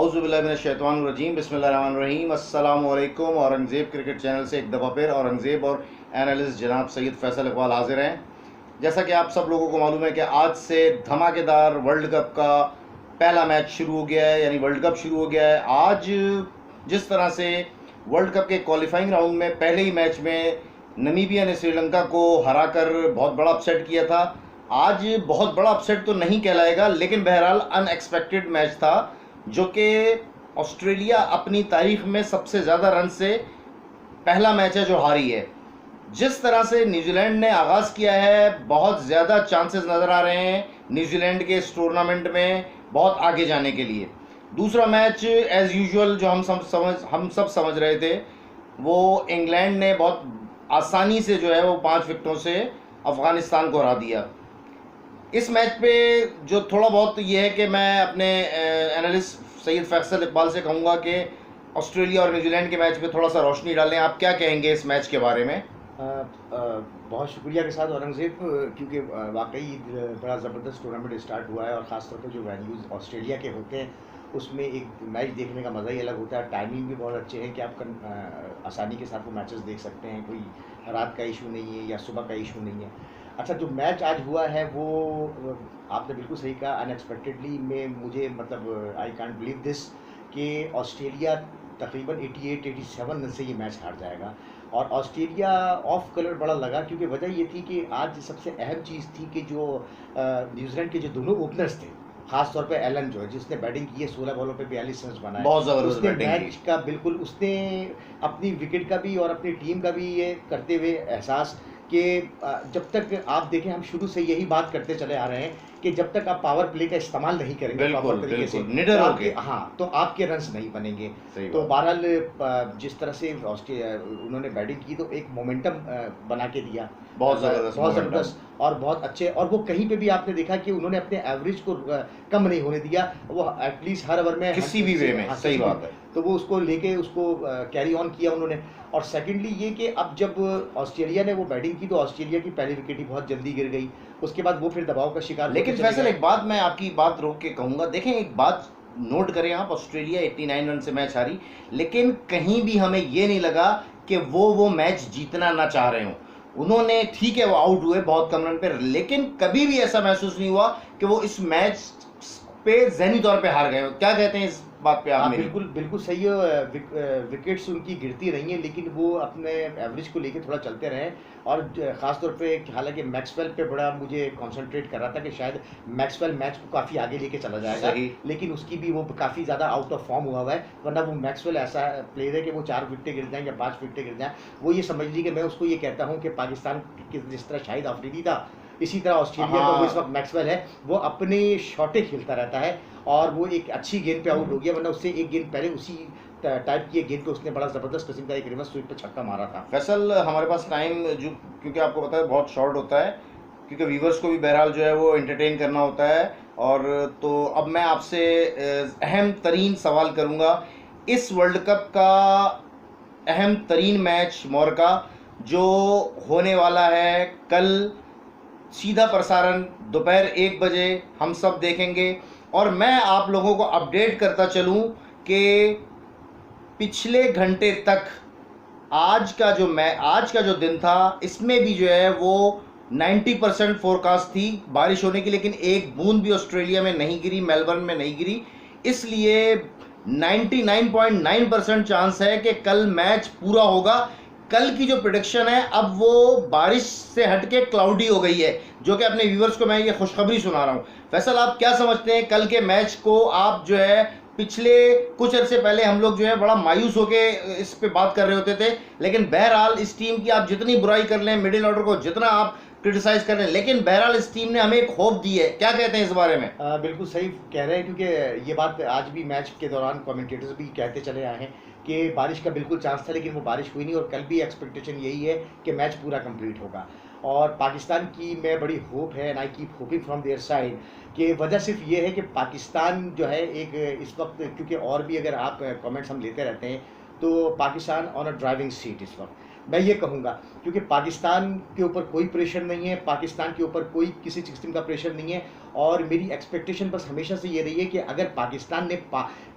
औज़ुबिल्लाहिमिनश्शैतानिर्रजीम बिस्मिल्लाहिर्रहमानिर्रहीम। अस्सलामुअलैकुम। Aurangzeb cricket channel से एक दफ़ा फिर औरंगज़ेब और एनालिस्ट जनाब सैयद फैसल इकबाल हाजिर हैं। जैसा कि आप सब लोगों को मालूम है कि आज से धमाकेदार वर्ल्ड कप का पहला मैच शुरू हो गया है, यानी वर्ल्ड कप शुरू हो गया है। आज जिस तरह से वर्ल्ड कप के क्वालिफाइंग राउंड में पहले ही मैच में नमीबिया ने श्रीलंका को हराकर बहुत बड़ा अपसेट किया था, आज बहुत बड़ा अपसेट तो नहीं कहलाएगा, लेकिन बहरहाल अनएक्सपेक्टेड मैच था, जो कि ऑस्ट्रेलिया अपनी तारीख में सबसे ज़्यादा रन से पहला मैच है जो हारी है। जिस तरह से न्यूजीलैंड ने आगाज़ किया है, बहुत ज़्यादा चांसेस नज़र आ रहे हैं न्यूजीलैंड के इस टूर्नामेंट में बहुत आगे जाने के लिए। दूसरा मैच एज़ यूजुअल जो हम सब समझ रहे थे, वो इंग्लैंड ने बहुत आसानी से जो है वो 5 विकेटों से अफ़गानिस्तान को हरा दिया। इस मैच पे जो थोड़ा बहुत ये है कि मैं अपने एनालिस्ट सैयद फैसल इकबाल से कहूँगा कि ऑस्ट्रेलिया और न्यूजीलैंड के मैच पे थोड़ा सा रोशनी डालें। आप क्या कहेंगे इस मैच के बारे में? बहुत शुक्रिया के साथ औरंगज़ेब, क्योंकि वाकई बड़ा ज़बरदस्त टूर्नामेंट स्टार्ट हुआ है और ख़ास तौर पर जो वेन्यूज़ ऑस्ट्रेलिया के होते हैं उसमें एक मैच देखने का मज़ा ही अलग होता है। टाइमिंग भी बहुत अच्छे हैं कि आप आसानी के साथ वो मैचेस देख सकते हैं, कोई रात का इशू नहीं है या सुबह का इशू नहीं है। अच्छा, जो मैच आज हुआ है वो आपने बिल्कुल सही कहा, अनएक्सपेक्टेडली में मुझे मतलब आई कांट बिलीव दिस कि ऑस्ट्रेलिया तकरीबन 88-87 रन से ये मैच हार जाएगा। और ऑस्ट्रेलिया ऑफ कलर बड़ा लगा, क्योंकि वजह ये थी कि आज सबसे अहम चीज़ थी कि जो न्यूजीलैंड के जो दोनों ओपनर्स थे, खास तौर पे एलन जो है जिसने बैटिंग की है, 16 बॉलों पे 42 रन बनाए, बहुत ज़बरदस्त उसने बैटिंग मैच का बिल्कुल उसने अपनी विकेट का भी और अपनी टीम का भी ये करते हुए एहसास कि जब तक आप देखें, हम शुरू से यही बात करते चले आ रहे हैं कि जब तक आप पावर प्ले का इस्तेमाल नहीं करेंगे प्रॉपर तरीके से, निडर होके, हाँ, तो आपके रन्स नहीं बनेंगे। तो बहरहाल जिस तरह से उन्होंने बैटिंग की तो एक मोमेंटम बना के दिया, बहुत ज़बरदस्त और बहुत अच्छे। और वो कहीं पे भी आपने देखा कि उन्होंने अपने एवरेज को कम नहीं होने दिया, वो एटलीस्ट हर ओवर में किसी भी वे में, सही बात है, तो वो उसको लेके उसको कैरी ऑन किया उन्होंने। और सेकेंडली ये कि अब जब ऑस्ट्रेलिया ने वो बैटिंग की तो ऑस्ट्रेलिया की पहली विकेट ही बहुत जल्दी गिर गई, उसके बाद वो फिर दबाव का शिकार। लेकिन फैसल, एक बात मैं आपकी बात रोक के कहूँगा, देखें एक बात नोट करें आप, ऑस्ट्रेलिया 89 रन से मैच हारी, लेकिन कहीं भी हमें ये नहीं लगा कि वो मैच जीतना ना चाह रहे हों। उन्होंने, ठीक है, वो आउट हुए बहुत कम रन पे, लेकिन कभी भी ऐसा महसूस नहीं हुआ कि वो इस मैच पे ज़हनी तौर पे हार गए। क्या कहते हैं इस बात पे आप? बिल्कुल सही है। विकेट्स उनकी गिरती रही हैं, लेकिन वो अपने एवरेज को लेके थोड़ा चलते रहे। और ख़ास तौर पे हालांकि मैक्सवेल पे बड़ा मुझे कंसंट्रेट कर रहा था कि शायद मैक्सवेल मैच को काफ़ी आगे लेके चला जाएगा, लेकिन उसकी भी वो काफ़ी ज़्यादा आउट ऑफ फॉर्म हुआ है। वरना वो मैक्सवेल ऐसा प्लेयर है कि वो 4 विकेटें गिर जाएँ या 5 विकेटें गिर जाएँ, वो ये समझ ली कि मैं उसको ये कहता हूँ कि पाकिस्तान जिस तरह शाहिद अफरीदी था, इसी तरह ऑस्ट्रेलिया का वो इस वक्त मैक्सवेल है, वो अपने शॉटें खेलता रहता है और वो एक अच्छी गेंद पे आउट हो गया, वरना उससे एक गेंद पहले उसी टाइप की एक गेंद पे उसने बड़ा ज़बरदस्त किस्म का एक रिवर्स स्वीप पे छक्का मारा था। फैसल, हमारे पास टाइम जो, क्योंकि आपको पता है, बहुत शॉर्ट होता है, क्योंकि व्यूवर्स को भी बहरहाल जो है वो एंटरटेन करना होता है। और तो अब मैं आपसे अहम तरीन सवाल करूँगा, इस वर्ल्ड कप का अहम तरीन मैच मोरका जो होने वाला है कल, सीधा प्रसारण दोपहर 1 बजे हम सब देखेंगे। और मैं आप लोगों को अपडेट करता चलूं कि पिछले घंटे तक आज का जो दिन था, इसमें भी जो है वो 90% फोरकास्ट थी बारिश होने की, लेकिन एक बूंद भी ऑस्ट्रेलिया में नहीं गिरी, मेलबर्न में नहीं गिरी। इसलिए 99.9% चांस है कि कल मैच पूरा होगा। कल की जो प्रेडिक्शन है, अब वो बारिश से हटके क्लाउडी हो गई है, जो कि अपने व्यूअर्स को मैं ये खुशखबरी सुना रहा हूँ। फैसल, आप क्या समझते हैं कल के मैच को? आप जो है पिछले कुछ अर्से पहले हम लोग जो है बड़ा मायूस होके इस पे बात कर रहे होते थे, लेकिन बहरहाल इस टीम की आप जितनी बुराई कर लें, मिडिल ऑर्डर को जितना आप क्रिटिसाइज कर लें, लेकिन बहरहाल इस टीम ने हमें एक होप दी है। क्या कहते हैं इस बारे में? बिल्कुल सही कह रहे हैं, क्योंकि ये बात आज भी मैच के दौरान कमेंटेटर्स भी कहते चले आए हैं कि बारिश का बिल्कुल चांस था, लेकिन वो बारिश हुई नहीं। और कल भी एक्सपेक्टेशन यही है कि मैच पूरा कंप्लीट होगा। और पाकिस्तान की मैं बड़ी होप है, and I keep hopping from their side, कि वजह सिर्फ ये है कि पाकिस्तान जो है एक इस वक्त, क्योंकि और भी अगर आप कमेंट्स हम लेते रहते हैं, तो Pakistan on a driving seat इस वक्त, मैं ये कहूँगा, क्योंकि पाकिस्तान के ऊपर कोई प्रेशर नहीं है, पाकिस्तान के ऊपर कोई किसी किस्म का प्रेशर नहीं है, और मेरी एक्सपेक्टेशन बस हमेशा से ये रही है कि अगर पाकिस्तान ने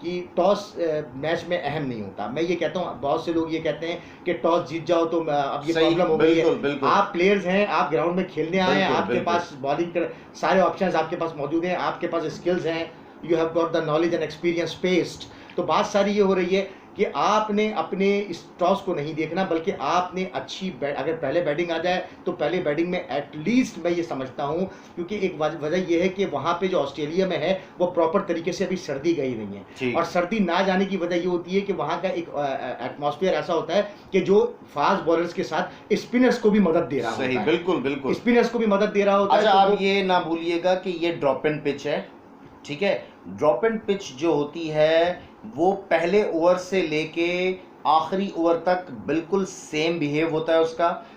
कि टॉस मैच में अहम नहीं होता। मैं ये कहता हूँ, बहुत से लोग ये कहते हैं कि टॉस जीत जाओ तो अब ये प्रॉब्लम हो गई है। आप प्लेयर्स हैं, आप ग्राउंड में खेलने आए हैं, आपके पास बॉलिंग कर सारे ऑप्शंस आपके पास मौजूद हैं, आपके पास स्किल्स हैं, you have got the knowledge and experience paste. तो बात सारी ये हो रही है कि आपने अपने इस टॉस को नहीं देखना, बल्कि आपने अगर पहले बैटिंग आ जाए तो पहले बैटिंग में एटलीस्ट, मैं ये समझता हूँ, क्योंकि एक वजह यह है कि वहाँ पे जो ऑस्ट्रेलिया में है वो प्रॉपर तरीके से अभी सर्दी गई नहीं है, और सर्दी ना जाने की वजह ये होती है कि वहाँ का एक एटमॉस्फेयर ऐसा होता है कि जो फास्ट बॉलर्स के साथ स्पिनर्स को भी मदद दे रहा होता है। बिल्कुल बिल्कुल, स्पिनर्स को भी मदद दे रहा होता है। अच्छा, आप ये ना भूलिएगा कि ये ड्रॉप एंड पिच है, ठीक है। ड्रॉप एंड पिच जो होती है वो पहले ओवर से लेके आखिरी ओवर तक बिल्कुल सेम बिहेव होता है,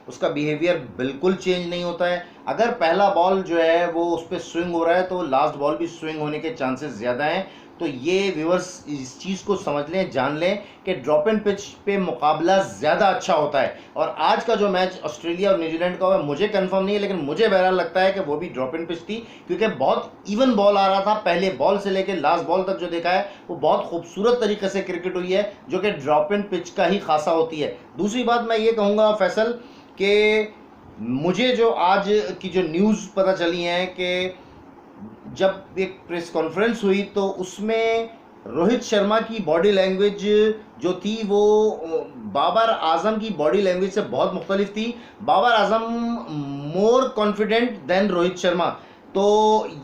उसका बिहेवियर बिल्कुल चेंज नहीं होता है। अगर पहला बॉल जो है वो उस पर स्विंग हो रहा है तो लास्ट बॉल भी स्विंग होने के चांसेस ज़्यादा हैं। तो ये व्यूअर्स इस चीज़ को समझ लें, जान लें कि ड्रॉप एंड पिच पे मुकाबला ज़्यादा अच्छा होता है। और आज का जो मैच ऑस्ट्रेलिया और न्यूजीलैंड का हुआ, मुझे कंफर्म नहीं है, लेकिन मुझे बहरहाल लगता है कि वो भी ड्रॉप एंड पिच थी, क्योंकि बहुत इवन बॉल आ रहा था। पहले बॉल से लेकर लास्ट बॉल तक जो देखा है वो बहुत खूबसूरत तरीके से क्रिकेट हुई है, जो कि ड्रॉप एंड पिच का ही खासा होती है। दूसरी बात मैं ये कहूँगा फैसल कि मुझे जो आज की जो न्यूज़ पता चली है कि जब एक प्रेस कॉन्फ्रेंस हुई तो उसमें रोहित शर्मा की बॉडी लैंग्वेज जो थी वो बाबर आजम की बॉडी लैंग्वेज से बहुत मुख्तलिफ थी। Babar Azam more confident than Rohit Sharma. तो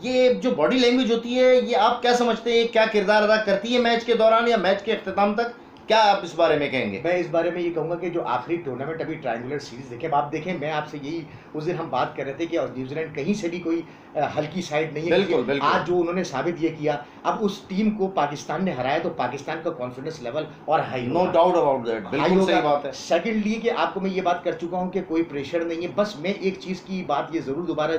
ये जो बॉडी लैंग्वेज होती है, ये आप क्या समझते हैं, क्या किरदार अदा करती है मैच के दौरान या मैच के अख्ताम तक? क्या आप इस बारे में कहेंगे? मैं इस बारे में ये कहूँगा कि जो आखिरी टूर्नामेंट अभी ट्रायंगुलर सीरीज देखें, आप देखें, मैं आपसे यही उस दिन हम बात कर रहे थे कि न्यूजीलैंड कहीं से भी कोई हल्की साइड नहीं है। बिल्कुल। आज जो उन्होंने साबित ये किया, अब उस टीम को पाकिस्तान ने हराया तो पाकिस्तान का कॉन्फिडेंस लेवल और high, no doubt about that, बिल्कुल सही बात है। सेकेंडली कि आपको मैं ये बात कर चुका हूँ कि कोई प्रेशर नहीं है। बस मैं एक चीज़ की बात ये ज़रूर दोबारा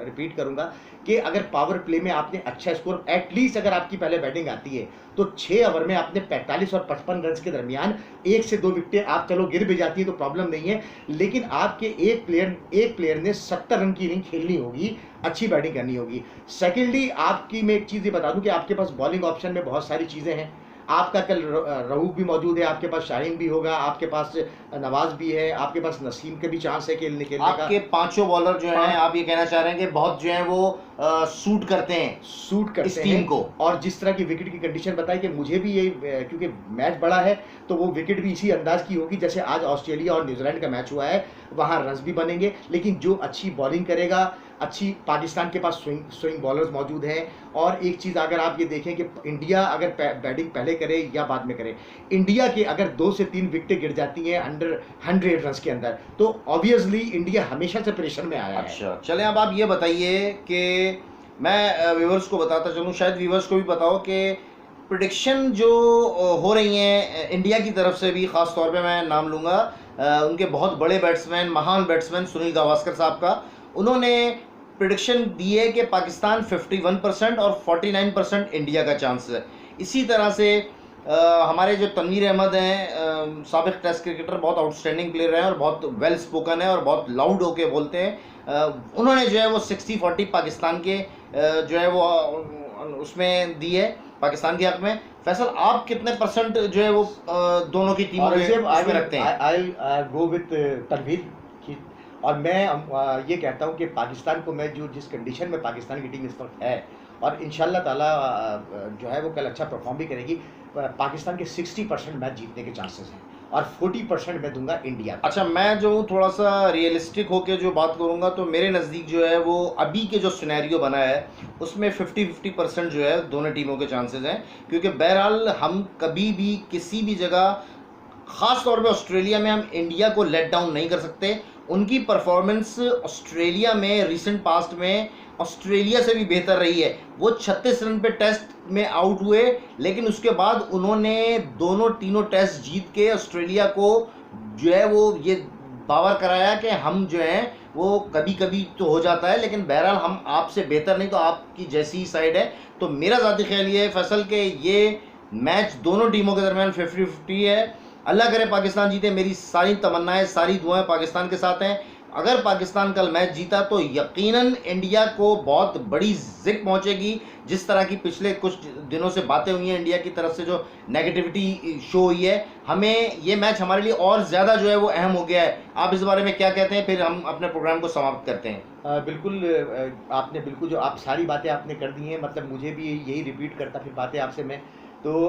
रिपीट करूँगा कि अगर पावर प्ले में आपने अच्छा स्कोर, एटलीस्ट अगर आपकी पहले बैटिंग आती है तो 6 ओवर में आपने 45 और 55 रन के दरमियान 1 से 2 विकेटें, आप चलो गिर भी जाती है तो प्रॉब्लम नहीं है, लेकिन आपके एक प्लेयर ने 70 रन की इनिंग खेलनी होगी, अच्छी बैटिंग करनी होगी। सेकेंडली आपकी मैं एक चीज़ ये बता दूं कि आपके पास बॉलिंग ऑप्शन में बहुत सारी चीज़ें हैं। आपका कल रऊफ भी मौजूद है, आपके पास शाहीन भी होगा, आपके पास नवाज भी है, आपके पास नसीम के भी चांस है खेलने का। आपके पांचों बॉलर जो हैं, आप ये कहना चाह रहे हैं कि बहुत जो है वो सूट करते हैं इस टीम को। और जिस तरह की विकेट की कंडीशन बताई कि मुझे भी ये, क्योंकि मैच बड़ा है तो वो विकेट भी इसी अंदाज की होगी जैसे आज ऑस्ट्रेलिया और न्यूजीलैंड का मैच हुआ है, वहाँ रन्स भी बनेंगे, लेकिन जो अच्छी बॉलिंग करेगा, अच्छी, पाकिस्तान के पास स्विंग बॉलर्स मौजूद हैं। और एक चीज़ अगर आप ये देखें कि इंडिया अगर बैटिंग पहले करे या बाद में करे, इंडिया के अगर 2 से 3 विकेटें गिर जाती हैं अंडर 100 रन के अंदर, तो ऑब्वियसली इंडिया हमेशा से प्रेशर में आया है। अच्छा, चलें अब आप ये बताइए कि मैं व्यूवर्स को बताता चलूँ, शायद व्यूवर्स को भी पता हो कि प्रेडिक्शन जो हो रही हैं इंडिया की तरफ से भी, ख़ास तौर पे मैं नाम लूँगा उनके बहुत बड़े बैट्समैन, महान बैट्समैन सुनील गावस्कर साहब का। उन्होंने प्रेडिक्शन दी है कि पाकिस्तान 51% और 49% इंडिया का चांस है। इसी तरह से हमारे जो तनवीर अहमद हैं, साबिक टेस्ट क्रिकेटर, बहुत आउटस्टैंडिंग प्लेयर हैं और बहुत वेल स्पोकन है और बहुत लाउड होके बोलते हैं, उन्होंने जो है वो 60-40 पाकिस्तान के जो है वो उसमें दी है, पाकिस्तान के हक में। फैसल, आप कितने परसेंट जो है वो दोनों की टीमों में रखते हैं? आई गो विद तनवीर, और मैं ये कहता हूँ कि पाकिस्तान को, मैं जिस कंडीशन में पाकिस्तान की टीम इस वक्त है, और इंशाल्लाह ताला जो है वो कल अच्छा परफॉर्म भी करेगी, पाकिस्तान के 60% मैच जीतने के चांसेस हैं और 40% मैं दूंगा इंडिया। अच्छा, मैं जो थोड़ा सा रियलिस्टिक होकर जो बात करूंगा तो मेरे नज़दीक जो है वो अभी के जो सिनेरियो बना है उसमें 50-50% जो है दोनों टीमों के चांसेस हैं, क्योंकि बहरहाल हम कभी भी किसी भी जगह, ख़ास तौर पे ऑस्ट्रेलिया में, हम इंडिया को लेट डाउन नहीं कर सकते। उनकी परफॉर्मेंस ऑस्ट्रेलिया में रिसेंट पास्ट में ऑस्ट्रेलिया से भी बेहतर रही है। वो 36 रन पे टेस्ट में आउट हुए, लेकिन उसके बाद उन्होंने तीनों टेस्ट जीत के ऑस्ट्रेलिया को जो है वो ये बावर कराया कि हम जो है वो कभी कभी तो हो जाता है, लेकिन बहरहाल हम आपसे बेहतर नहीं, तो आपकी जैसी ही साइड है। तो मेरा ज़ाती ख्याल ये है फैसल के ये मैच दोनों टीमों के दरमियान 50-50 है। अल्लाह करे पाकिस्तान जीते, मेरी सारी तमन्नाएं, सारी दुआएं पाकिस्तान के साथ हैं। अगर पाकिस्तान कल मैच जीता तो यकीनन इंडिया को बहुत बड़ी ज़िक पहुंचेगी। जिस तरह की पिछले कुछ दिनों से बातें हुई हैं, इंडिया की तरफ से जो नेगेटिविटी शो हुई है, हमें ये मैच हमारे लिए और ज़्यादा जो है वो अहम हो गया है। आप इस बारे में क्या कहते हैं, फिर हम अपने प्रोग्राम को समाप्त करते हैं। बिल्कुल, आपने बिल्कुल जो आप सारी बातें आपने कर दी हैं, मतलब मुझे भी यही रिपीट करता फिर बातें आपसे मैं तो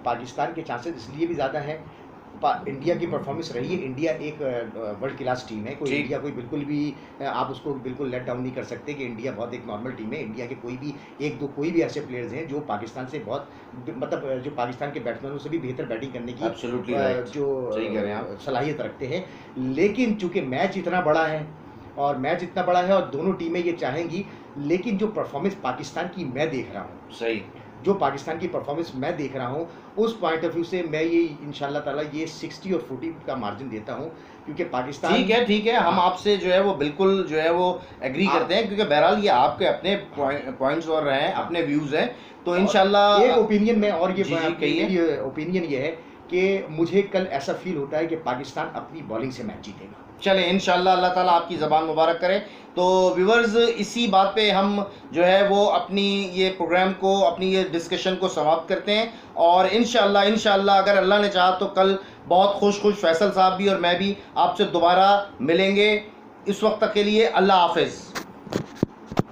पाकिस्तान के चांसेस इसलिए भी ज़्यादा हैं, इंडिया की परफॉर्मेंस रही है। इंडिया एक वर्ल्ड क्लास टीम है, कोई इंडिया कोई बिल्कुल भी आप उसको बिल्कुल लेट डाउन नहीं कर सकते कि इंडिया बहुत एक नॉर्मल टीम है। इंडिया के कोई भी एक दो कोई भी ऐसे प्लेयर्स हैं जो पाकिस्तान से बहुत मतलब जो पाकिस्तान के बैट्समैनों से भी बेहतर बैटिंग करने की जो सलाहियत रखते हैं। लेकिन चूँकि मैच इतना बड़ा है और दोनों टीमें ये चाहेंगी, लेकिन जो परफॉर्मेंस पाकिस्तान की मैं देख रहा हूँ, सही जो पाकिस्तान की परफॉर्मेंस मैं देख रहा हूँ, उस पॉइंट ऑफ व्यू से मैं ये इंशाल्लाह ताला ये 60 और 40 का मार्जिन देता हूँ, क्योंकि पाकिस्तान ठीक है, हम आपसे जो है वो बिल्कुल जो है वो एग्री करते हैं, क्योंकि बहरहाल ये आपके अपने पॉइंट्स और रहे हैं, अपने व्यूज़ हैं, तो इंशाल्लाह एक ओपिनियन में और ये ओपिनियन ये है कि मुझे कल ऐसा फील होता है कि पाकिस्तान अपनी बॉलिंग से मैच जीतेगा। चले इंशाल्लाह, अल्लाह ताला आपकी ज़बान मुबारक करे। तो व्यूवर्स, इसी बात पे हम जो है वो अपनी ये प्रोग्राम को, अपनी ये डिस्कशन को समाप्त करते हैं, और इंशाल्लाह अगर अल्लाह ने चाहा तो कल बहुत खुश फैसल साहब भी और मैं भी आपसे दोबारा मिलेंगे। इस वक्त तक के लिए अल्लाह हाफिज़।